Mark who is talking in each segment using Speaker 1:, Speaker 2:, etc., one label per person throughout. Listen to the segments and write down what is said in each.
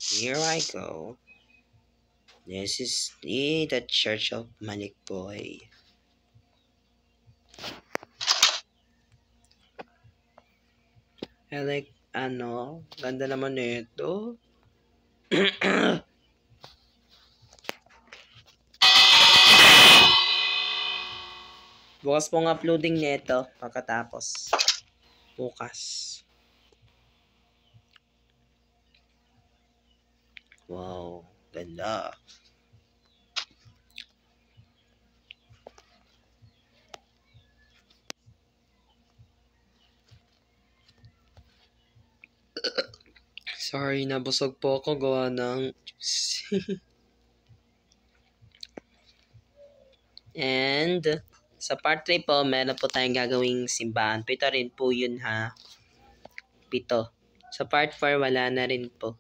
Speaker 1: Here I go. This is the Church of Malikboy. I like, ganda naman nito. Bukas pong uploading nito pagkatapos. Bukas. Wow, ganda. Sorry, nabusog po ako gawa ng And sa part 3 po, meron po tayong gagawing simbahan. 7 rin po yun ha. 7. Sa part 4, wala na rin po.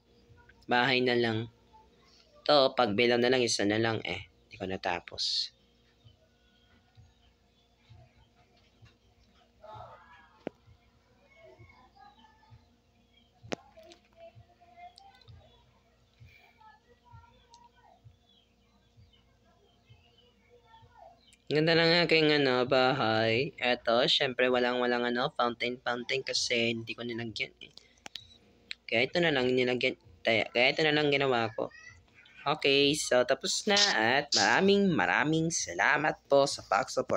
Speaker 1: Bahay na lang. Ito, pagbilang na lang, isa na lang eh. Hindi ko natapos. Ganda lang aking bahay. Eto, syempre walang fountain kasi hindi ko nilagyan eh. Kaya ito na lang nilagyan. Kaya ito na lang ginawa ko. Okay, so tapos na at maraming salamat po sa pag-support.